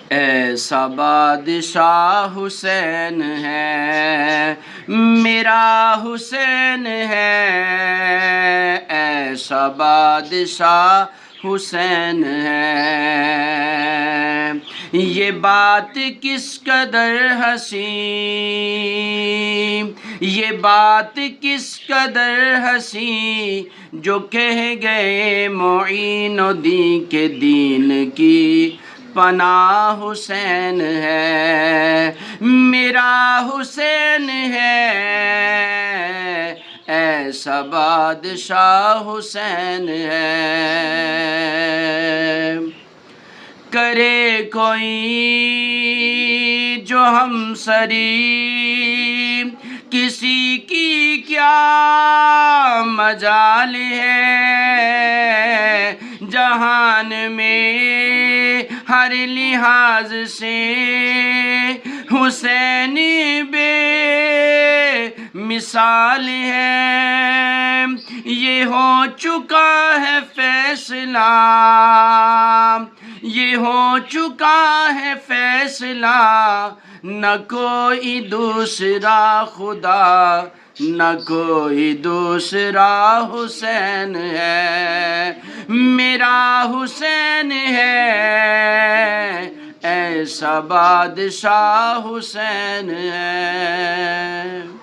ایسا بادشاہ حسین ہے، میرا حسین ہے، ایسا بادشاہ حسین ہے۔ یہ بات کس قدر حسین، یہ بات کس قدر حسین، جو کہہ گئے معین الدین کے دین کی پناہ حسین ہے، میرا حسین ہے، ایسا بادشاہ حسین ہے۔ کرے کوئی جو ہم سری، کسی کی کیا مجال ہے، جہان میں ہر لحاظ سے حسین بے مثال ہے۔ یہ ہو چکا ہے فیصلہ، یہ ہو چکا ہے فیصلہ، نہ کوئی دوسرا خدا، نہ کوئی دوسرا حسین ہے، میرا حسین ہے، ایسا بادشاہ حسین ہے۔